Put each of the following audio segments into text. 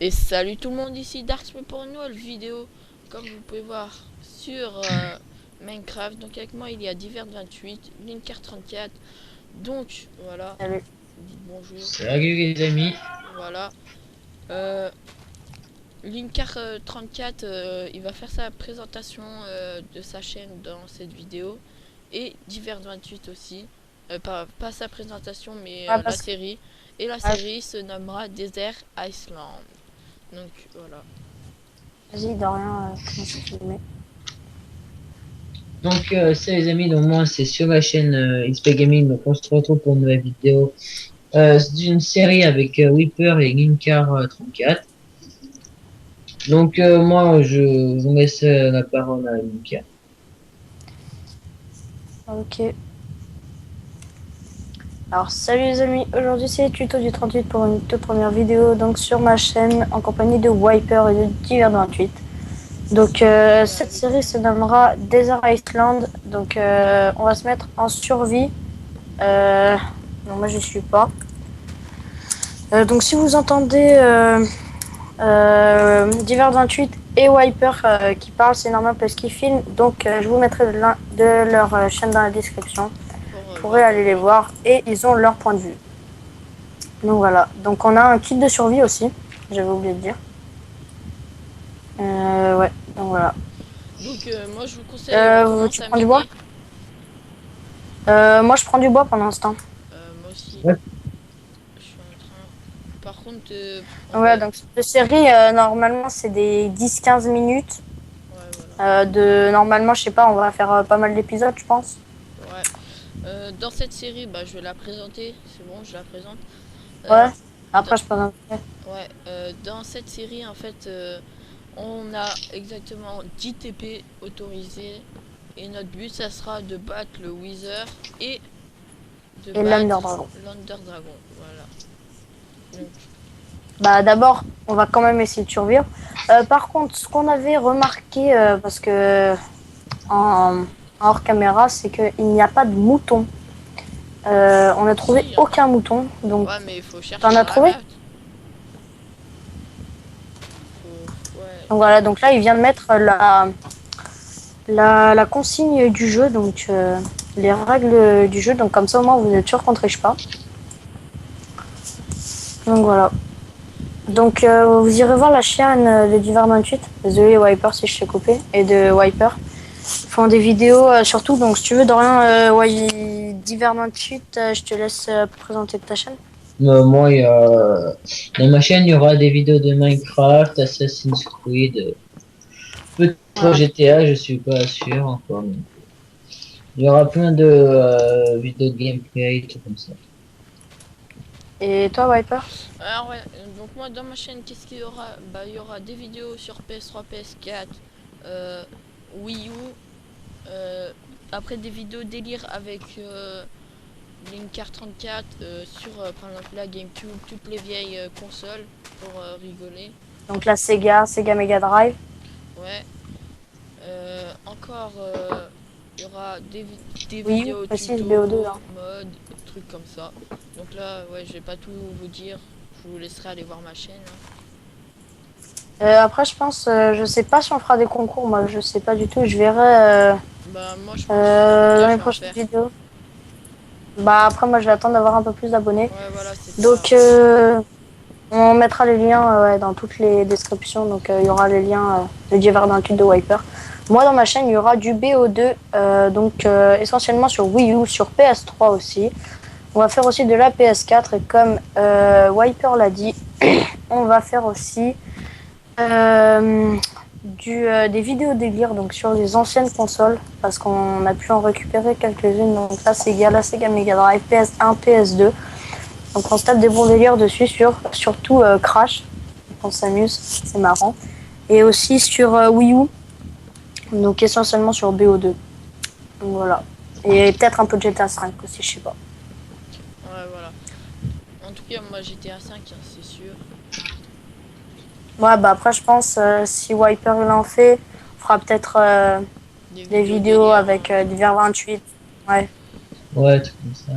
Et salut tout le monde, ici Darksme pour une nouvelle vidéo. Comme vous pouvez voir sur Minecraft. Donc avec moi il y a Divert28, Linkar34. Donc voilà. Salut. Dites bonjour. Salut les amis. Voilà. Linkar34 il va faire sa présentation de sa chaîne dans cette vidéo. Et Divert28 aussi. Pas sa présentation mais la série. Et la série se nommera Desert Island. Donc voilà. Vas-y, Dorian, comment ça se met? Donc c'est les amis, donc moi c'est sur la chaîne XP Gaming, donc on se retrouve pour une nouvelle vidéo d'une série avec Weeper et Linkar34. Donc moi je vous laisse la parole à Linkar. Ok. Alors salut les amis, aujourd'hui c'est Tuto du 38 pour une toute première vidéo donc sur ma chaîne en compagnie de Wiper et de Divert28. Donc cette série se nommera Desert Island, donc on va se mettre en survie. Non, moi je suis pas. Donc si vous entendez Divert28 et Wiper qui parlent, c'est normal parce qu'ils filment, donc je vous mettrai le lien de leur chaîne dans la description. Vous pourrez aller les voir et ils ont leur point de vue. Donc voilà, donc on a un kit de survie aussi, j'avais oublié de dire. Ouais, donc voilà. Donc moi je vous conseille. Tu prends du bois? Moi je prends du bois pendant l'instant. Moi aussi. Ouais. Je suis en train. Par contre. Ouais, donc cette série normalement c'est des 10-15 minutes. Ouais, voilà. Normalement, je sais pas, on va faire pas mal d'épisodes, je pense. Ouais. Dans cette série, bah, je vais la présenter. C'est bon, je la présente. Ouais. Après, je présente. Ouais. Dans cette série, en fait, on a exactement 10 TP autorisés. Et notre but, ça sera de battre le Wither et de battre l'Under-Dragon. l'Under-Dragon. Voilà. Donc, Bah, d'abord, on va quand même essayer de survivre. Par contre, ce qu'on avait remarqué, parce que en hors caméra, c'est qu'il n'y a pas de mouton. On a trouvé aucun mouton. Donc, ouais, mais il faut chercher. t'en as trouvé? Ouais. Donc voilà, donc là, il vient de mettre la consigne du jeu, donc les règles du jeu. Donc comme ça, au moins, vous êtes sûr qu'on triche pas. Donc voilà. Donc vous irez voir la chaîne de Divert28, désolé Wiper si je t'ai coupé, et de Wiper. Ils font des vidéos surtout, donc si tu veux Dorian, Divert28, je te laisse présenter ta chaîne. Moi dans ma chaîne il y aura des vidéos de Minecraft, Assassin's Creed, peut-être GTA, je suis pas sûr encore. Mais il y aura plein de vidéos de gameplay, tout comme ça. Et toi Wiper? Alors ouais, donc moi dans ma chaîne, qu'est-ce qu'il y aura? Bah il y aura des vidéos sur PS3, PS4, Wii U, après des vidéos délire avec Linkar34 sur par exemple la GameCube, toutes les vieilles consoles pour rigoler. Donc la Sega Mega Drive. Ouais. Encore il y aura des Oui, vidéos aussi tuto, BO2 hein. mode, trucs comme ça. Donc là ouais, je vais pas tout vous dire, je vous laisserai aller voir ma chaîne. Après je pense, je sais pas si on fera des concours, moi je sais pas du tout, je verrai Bah moi je pense dans les prochaines vidéos. Bah après moi je vais attendre d'avoir un peu plus d'abonnés. Ouais, voilà, donc on mettra les liens ouais, dans toutes les descriptions, donc il y aura les liens de Divert28 de Wiper. Moi dans ma chaîne il y aura du BO2, donc essentiellement sur Wii U, sur PS3 aussi. On va faire aussi de la PS4 et comme Wiper l'a dit, on va faire aussi des vidéos délire donc sur les anciennes consoles parce qu'on a pu en récupérer quelques-unes. Donc là c'est la Sega Mega Drive, PS1, PS2. Donc on se tape des bons délires dessus surtout Crash. On s'amuse, c'est marrant. Et aussi sur Wii U. Donc essentiellement sur BO2. Donc voilà. Et peut-être un peu de GTA 5 aussi, je sais pas. Ouais voilà. En tout moi GTA 5, hein, c'est sûr. Ouais, bah après, je pense, si Wiper il en fait, on fera peut-être des vidéos délire, avec divers 28. Ouais. Ouais, tout comme ça.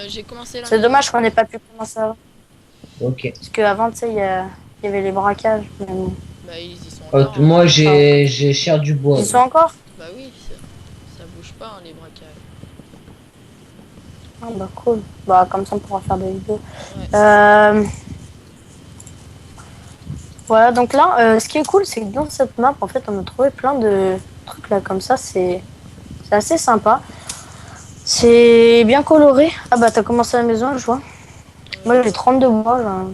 J'ai commencé la C'est maison. dommage qu'on n'ait pas pu commencer avant. Ok. Parce qu'avant, tu sais, il y avait les braquages. Mais bon. Bah ils y sont encore. Hein. Moi, j'ai cher du bois. Ils sont encore? Bah oui, ça bouge pas hein, les braquages. Ah bah cool. Bah comme ça, on pourra faire des vidéos. Ouais. Voilà, donc là, ce qui est cool, c'est que dans cette map, en fait, on a trouvé plein de trucs là comme ça. C'est assez sympa. C'est bien coloré. Ah bah t'as commencé la maison, je vois. Moi, j'ai 32 bois. Là.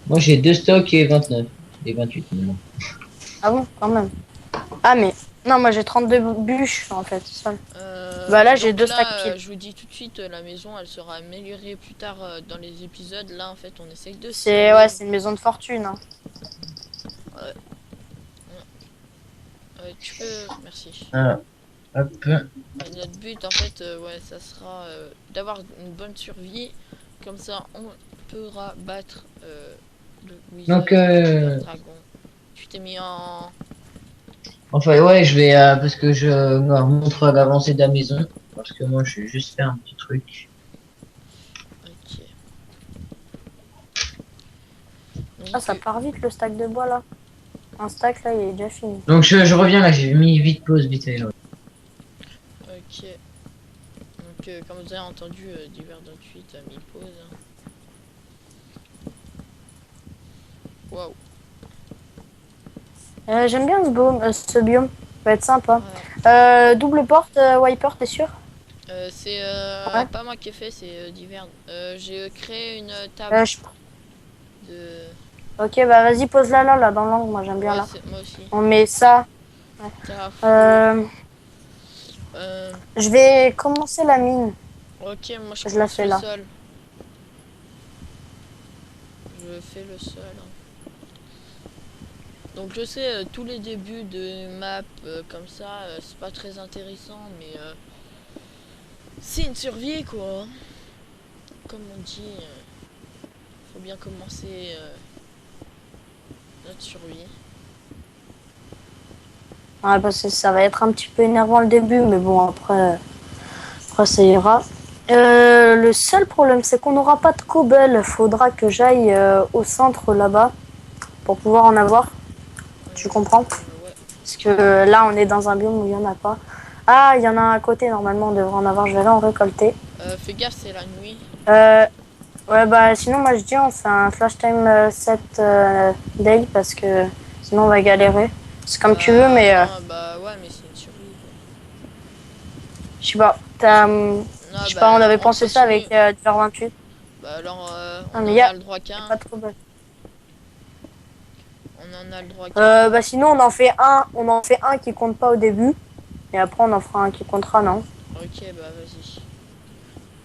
Moi, j'ai 2 stocks et 29. Et 28 maintenant. Ah bon, quand même. Ah mais... Non, moi j'ai 32 bûches, en fait, c'est ça. Bah là, j'ai 2 stacks piles. Je vous dis tout de suite, la maison, elle sera améliorée plus tard dans les épisodes. Là, en fait, on essaye de... Ouais, c'est une maison de fortune. Hein. Tu peux... Merci. Ah, hop. Notre but, en fait, ouais, ça sera d'avoir une bonne survie. Comme ça, on pourra battre le Wizard, Donc, le dragon. Tu t'es mis en... enfin, ouais, je vais, parce que je leur montre l'avancée de la maison. Parce que moi, je vais juste faire un petit truc. Ok. Donc, Ah, ça part vite le stack de bois là. Un stack là, il est déjà fini. Donc, je reviens là, j'ai mis vite pause, vite fait. ok. Donc, comme vous avez entendu, Divers 28 a mis pause. Hein. Waouh. J'aime bien ce biome. Ça va être sympa. Double porte, wiper, t'es sûr? C'est Ouais. pas moi qui ai fait, c'est Divers. J'ai créé une table de... Ok, bah vas-y, pose-la là, dans l'angle. Moi, j'aime bien Ouais, là. moi aussi. On met ça. Ouais. Je vais commencer la mine. Ok, moi je Je la commence fais le là. sol. Je fais le sol. Hein. Donc je sais, tous les débuts de map comme ça, c'est pas très intéressant, mais c'est une survie quoi. Comme on dit, faut bien commencer notre survie. Ouais, parce que ça va être un petit peu énervant le début, mais bon, après ça ira. Le seul problème, c'est qu'on n'aura pas de cobble. Faudra que j'aille au centre là-bas pour pouvoir en avoir. Tu comprends? Ouais. Parce que là, on est dans un biome où il n'y en a pas. Ah, il y en a un à côté, normalement, on devrait en avoir. Je vais aller en récolter. Fais gaffe, c'est la nuit. Ouais, bah sinon, moi je dis, on fait un flash time 7 day parce que sinon, on va galérer. C'est comme tu veux, mais non, bah ouais, mais c'est une survie. je sais pas. Je sais pas, on avait pensé ça avec Diver 28. Bah alors, Ah, on mais en a le droit qu'un. pas trop bête. On en a le droit qu'un. Bah sinon, on en fait un qui compte pas au début. Et après, on en fera un qui comptera, non? Ok, bah vas-y.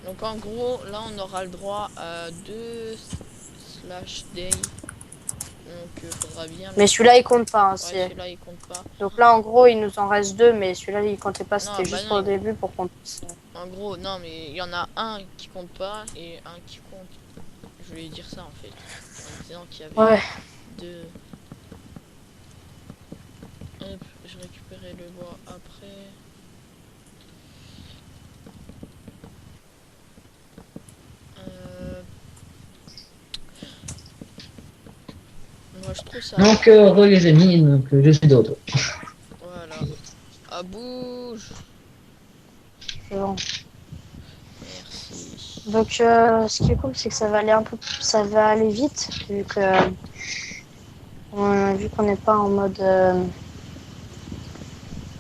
Donc en gros, là on aura le droit à 2 slash day. Donc faudra bien... Mais celui-là, il compte pas. Hein, ouais, celui-là il compte pas. Donc là, en gros, il nous en reste 2, mais celui-là, il comptait pas. C'était bah juste non, pour le début pour qu'on puisse... En gros, non, mais il y en a un qui compte pas et un qui compte. Je voulais dire ça en fait. En disant qu'il y avait deux... Hop, je récupérais le bois après. Moi je trouve ça... Donc, les amis, donc, je suis de retour. Voilà. Ah, bouge. C'est bon. Merci. Donc, ce qui est cool, c'est que ça va aller vite, vu qu'on n'est pas en mode...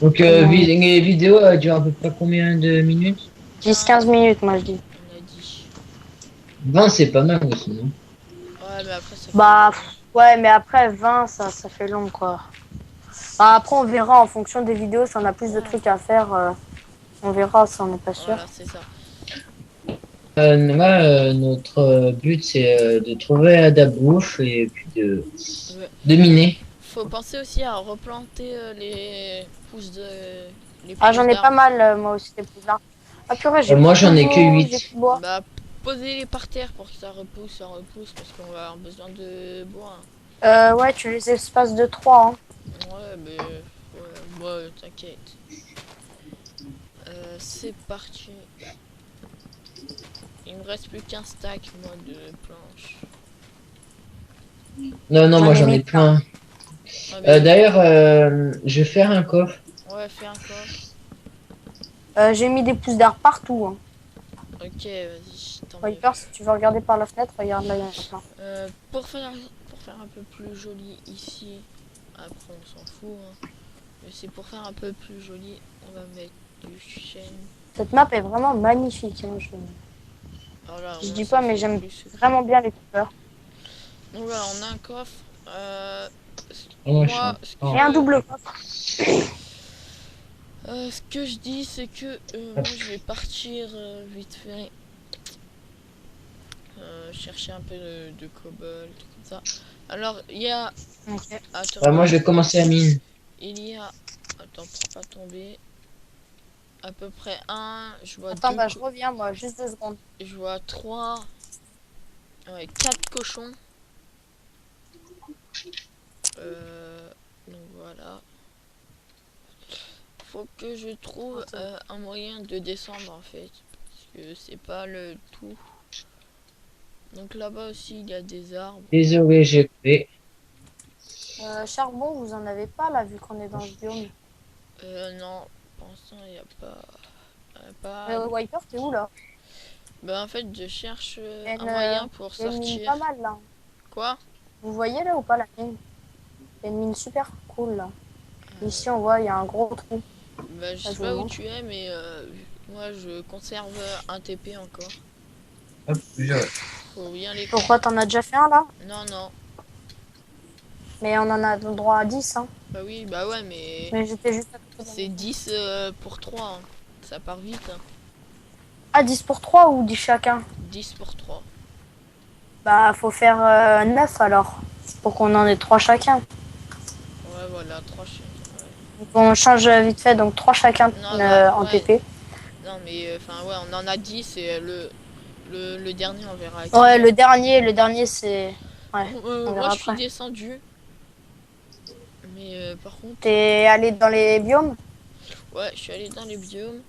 Donc, les vidéos durent à peu près combien de minutes? 10-15 minutes, moi, je dis. On a dit. 20, c'est pas mal aussi, non? Ouais, mais après ça Bah, ouais, mais après, 20, ça fait long, quoi. Bah, après, on verra en fonction des vidéos, si on a plus de trucs à faire, on verra, ça, on n'est pas sûr. Voilà, c'est ça. Notre but, c'est de trouver de la bouffe et puis de miner. Faut penser aussi à replanter les pousses de... Ah, j'en ai pas mal, moi aussi, des pousses là. Ah, purée, j'ai moi, j'en ai que 8. Bah, posez-les par terre pour que ça repousse, parce qu'on va avoir besoin de bois. Ouais, tu les espaces de 3. Hein. Ouais, mais ouais, t'inquiète. C'est parti. Il me reste plus qu'un stack, moi, de planches. Non, non, moi j'en ai plein. Ouais, mais D'ailleurs, je vais faire un coffre. ouais, fais un coffre. J'ai mis des pousses d'art partout. Hein. Ok, vas-y, tant mieux. Viper, si tu veux regarder par la fenêtre, regarde là, il y en a plein. Pour faire un peu plus joli ici, après on s'en fout, hein. Mais c'est pour faire un peu plus joli, on va mettre du chêne. Cette map est vraiment magnifique. Hein, Voilà, je dis pas, mais j'aime plus. vraiment bien les couleurs. Donc voilà, on a un coffre. Moi, Et un double coffre. Ce que je dis, c'est que moi je vais partir vite fait. Chercher un peu de cobble, tout comme ça. Alors, il y a... Okay. Attends, moi, je vais commencer à mine. il y a... Attends, pour pas tomber. À peu près un... Je vois Attends, deux... bah je reviens, moi, juste 2 secondes. Je vois 3... Ouais, 4 cochons. Donc voilà. Faut que je trouve un moyen de descendre en fait. Parce que c'est pas le tout. Donc là-bas aussi il y a des arbres. Désolé, j'ai coupé. Charbon, vous en avez pas là, vu qu'on est dans ce biome. Non, pour l'instant il n'y a pas... Wiper, t'es où là? Bah en fait je cherche un une, moyen pour y a une mine sortir. pas mal là. Quoi? Vous voyez là ou pas la mine? Il y a une mine super cool là. Ici on voit, il y a un gros trou. Bah je sais pas où tu es mais moi je conserve un TP encore. Hop, Faut bien les... Pourquoi t'en as déjà fait un là? Non, non. Mais on en a le droit à 10 hein. Bah oui, bah ouais mais... Mais j'étais juste à côté de la C'est maison. 10 pour 3. Hein. Ça part vite. Hein. Ah 10 pour 3 ou 10 chacun? 10 pour 3. Bah faut faire 9 alors. Pour qu'on en ait 3 chacun. Ouais voilà, 3 chacun. Ouais. Donc on change vite fait, donc 3 chacun Non, bah, en ouais. TP. Non mais enfin ouais, on en a 10 et le dernier on verra. Ouais, le dernier c'est... Ouais, on verra moi je suis après. descendu. Mais par contre... T'es allé dans les biomes? Ouais, je suis allé dans les biomes.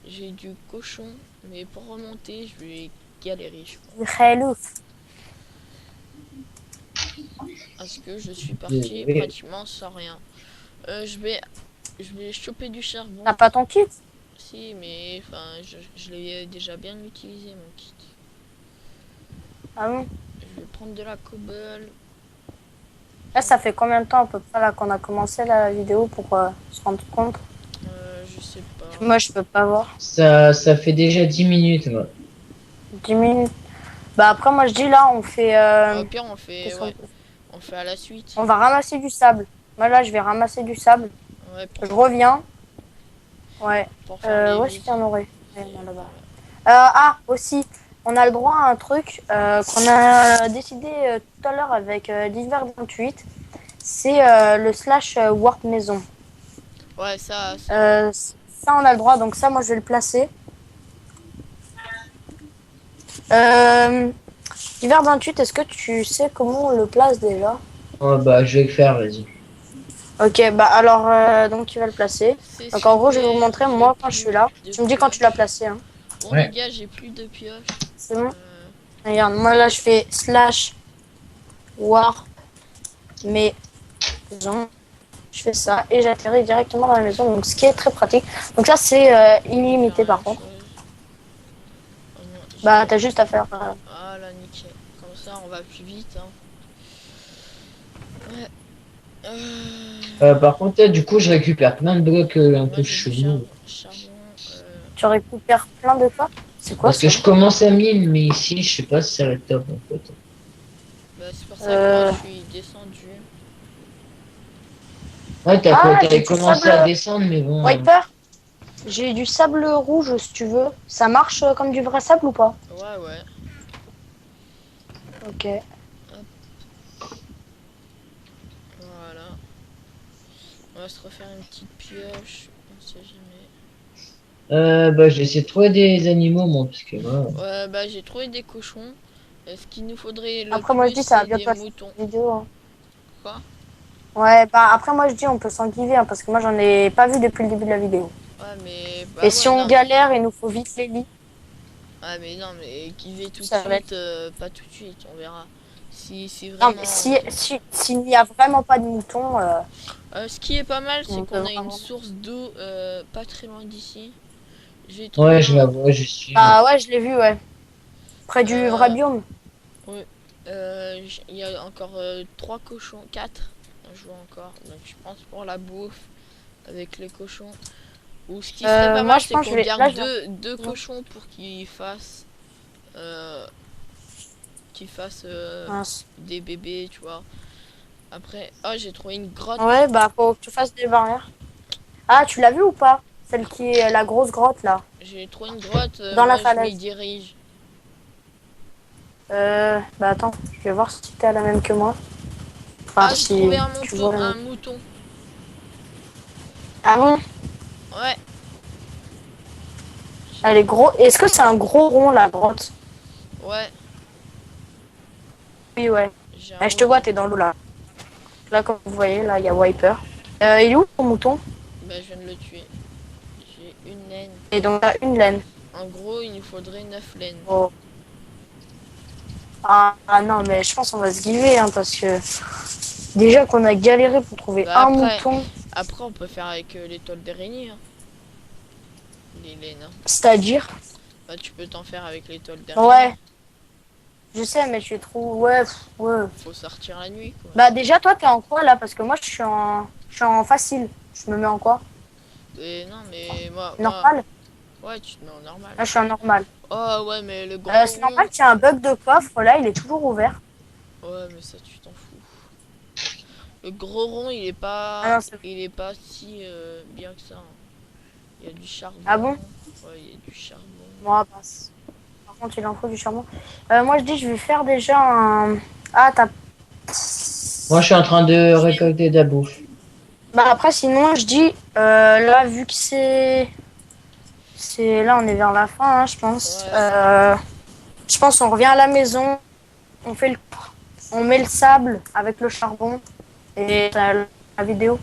J'ai du cochon. Mais pour remonter, je vais galérer, je crois. Très lourd. Parce que je suis parti pratiquement sans rien. Je vais choper du charbon. T'as pas ton kit? Si, mais enfin, je l'ai déjà bien utilisé mon kit. Ah bon? Je vais prendre de la cobble. Là, ça fait combien de temps à peu près là qu'on a commencé la vidéo pour se rendre compte? Je sais pas. Moi, je peux pas voir. Ça fait déjà 10 minutes. Moi. 10 minutes. Bah après, moi, je dis là, on fait... Au pire, on fait, ouais, on fait à la suite. On va ramasser du sable. Moi, là, je vais ramasser du sable. Ouais, Je reviens. Ouais. Pour faire ouais, je t'en aurai. Ah, aussi, on a le droit à un truc qu'on a décidé tout à l'heure avec Diver 28. C'est le slash warp maison. Ouais, ça. Ça, on a le droit. Donc ça, moi, je vais le placer. Diver 28, est-ce que tu sais comment on le place déjà? Oh, bah, je vais le faire, vas-y. Ok, bah alors, donc tu vas le placer. Donc en gros, je vais vous montrer moi quand je suis là. Tu me dis quand tu l'as placé. Hein. Bon, ouais. Les gars, j'ai plus de pioche. C'est bon. Regarde, moi là, je fais slash warp maison. Je fais ça et j'atterris directement dans la maison. Donc ce qui est très pratique. Donc ça, c'est illimité par contre. Oh, non, bah, t'as juste à faire. Ah là, nickel. Comme ça, on va plus vite. Hein. Ouais. Par contre, du coup, je récupère plein de blocs un peu chelous. Tu récupères plein de quoi? C'est quoi? Parce que je commence à 1000, mais ici, je sais pas si ça va être top en fait. Bah, c'est pour ça que moi, je suis descendu. Ouais, t'as commencé à descendre, mais bon. Wiper, j'ai du sable rouge si tu veux. Ça marche comme du vrai sable ou pas? Ouais, ouais. Ok. Hop. Voilà. On va se refaire une petite pioche. On sait jamais. Bah, je vais essayer de trouver des animaux, moi, parce que voilà. Ouais, bah j'ai trouvé des cochons. Ce qu'il nous faudrait le Après, moi, je plus, dis, ça va c'est des bientôt être moutons. une vidéo. Hein. Quoi? Ouais, bah après, moi, je dis, on peut s'enquiver, hein, parce que moi, j'en ai pas vu depuis le début de la vidéo. Ouais, mais Et bah si ouais, on non, mais galère, il nous faut vite les lits. ouais, mais non, mais qui va tout de Ça va être... suite, pas tout de suite, on verra. Si Non, vraiment. mais s'il n'y a vraiment pas de moutons, Ce qui est pas mal, c'est on peut qu'on a une vraiment... source d'eau pas très loin d'ici. J'ai trouvé Ouais, je la un. vois, je suis. Bah ouais, je l'ai vu, ouais. Près du vrai Euh, biome. ouais, il y a encore 3 cochons, 4. Je vois encore. Donc je pense pour la bouffe avec les cochons. Ou ce qui serait pas Moi, mal, je c'est pense que qu'on je vais... Là, garde je vais... deux cochons pour euh, qu'ils fassent Mince. des bébés, tu vois. Après, oh, j'ai trouvé une grotte. Ouais, bah faut que tu fasses des barrières. Ah, tu l'as vu ou pas? Celle qui est la grosse grotte, là. J'ai trouvé une grotte, Dans la moi je m'y falaise. dirige. Bah attends, je vais voir si t'es à la même que moi. Enfin, Ah, j'ai si trouvé tu vois la un même. mouton. Ah bon? Ouais, Elle est gros. Est-ce que c'est un gros rond, la grotte? ouais, Oui, ouais. j'ai un Je te vois, mouton. t'es dans l'eau, là. Là, comme vous voyez, là, il y a Wiper. Il est où, ton mouton? Bah, je viens de le tuer. J'ai une laine. Et donc, t'as une laine. En gros, il nous faudrait 9 laines. Oh. Non, mais je pense qu'on va se giver, hein, parce que déjà qu'on a galéré pour trouver Bah, un après, mouton, on peut faire avec les toiles d'araignée. Hein. Les laines. Hein. c'est-à-dire. Bah, tu peux t'en faire avec les toiles d'araignée. Ouais, je sais, mais tu es trop. Ouais, ouais. Faut sortir la nuit, quoi. Bah, déjà, toi, t'es en quoi, là? Parce que moi, je suis en facile. Je me mets en quoi? Et non, mais moi, Normal? ouais, tu te mets en normal. Là, je suis en normal. Oh, ouais, mais le grand C'est rond. normal qu'il y a un bug de coffre, là, il est toujours ouvert. Ouais, mais ça, tu t'en fous. Le gros rond, Ah non, il est pas si bien que ça. Hein. Il y a du charbon. Ah bon? Ouais, il y a du charbon. Bon, passe. Par contre, il en faut du charbon. Moi, je dis, je vais faire déjà un. Ah, t'as. Moi, je suis en train de récolter de la bouffe. Bah, après, sinon, je dis, là, vu que c'est. Là, on est vers la fin, hein, je pense. Ouais. Je pense on revient à la maison, on fait on met le sable avec le charbon et la vidéo.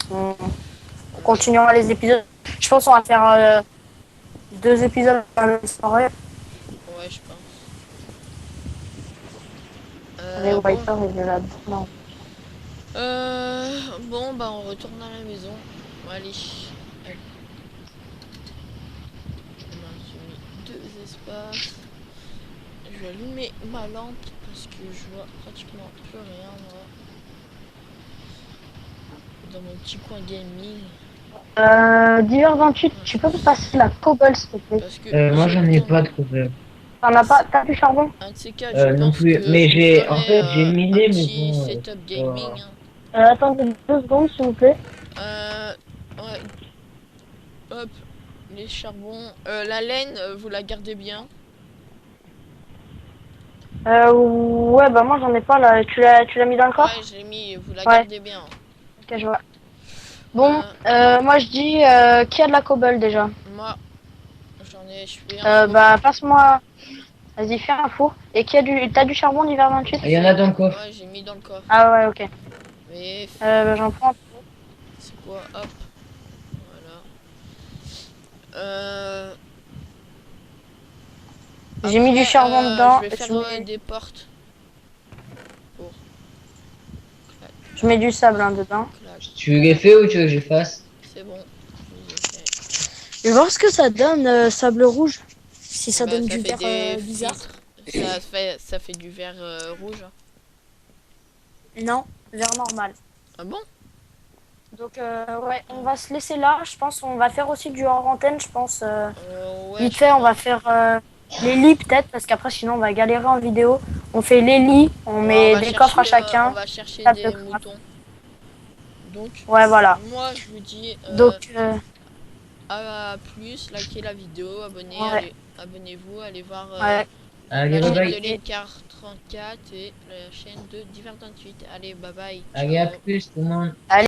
On continuera les épisodes. Je pense qu'on va faire 2 épisodes dans la même soirée. Ouais, je pense. Avec Bon. Wiper et là. Non. Bon, bah on retourne à la maison. Allez. Allez. J'ai mis 2 espaces. Je vais allumer ma lampe parce que je vois pratiquement plus rien moi. Dans mon petit coin gaming. Diver 28, tu peux me passer la cobble s'il te plaît? Parce que Moi, je j'en ai pense pas de couvert. T'en as pas? T'as du charbon? un de ces cas, je Non pense plus. que Mais je me j'ai, en ferai fait, j'ai un miné, mais petit bon. setup gaming. Hein. Attendez 2 secondes s'il vous plaît. Ouais. Hop, les charbons. La laine, vous la gardez bien. Ouais, bah moi j'en ai pas là. Tu l'as mis dans le Ouais, coffre? j'ai mis, vous la Ouais. gardez bien. Ok, je vois. Bon, moi je dis qui a de la cobble déjà? Moi, j'en ai, je fais un four. Bah passe-moi. Vas-y, fais un four. Et qui a t'as du charbon d'hiver 28? Il y en a dans le coffre. Ouais, j'ai mis dans le coffre. Ah ouais, ok. Mais Bah, j'en prends. c'est quoi? Hop. Voilà. J'ai mis du Après, charbon dedans. je vais faire des portes. Pour. Clac, Je mets du sable hein, dedans. clac. Tu les fais ou tu veux que je fasse? C'est bon. Je les ai fait. Je vais voir ce que ça donne, sable rouge. Si ça Bah, donne ça du fait vert des bizarre. filtres. Ça fait du vert rouge. Non, vert normal. Ah bon? Donc ouais, on va se laisser là. Je pense qu'on va faire aussi du hors antenne. Je pense Ouais, vite je fait, on va pense. faire les lits peut-être parce qu'après sinon on va galérer en vidéo. On fait les lits, on Ouais, met des coffres à on chacun. va chercher Table de des craft. moutons. Donc, Ouais, voilà. moi je vous dis Donc à plus, likez la vidéo, ouais. abonnez-vous, allez voir Ouais. Allez, la bye chaîne bye. de Linkar 34 et la chaîne de Divers 28. Allez, bye bye, Allez, à ciao. plus tout le monde. Allez.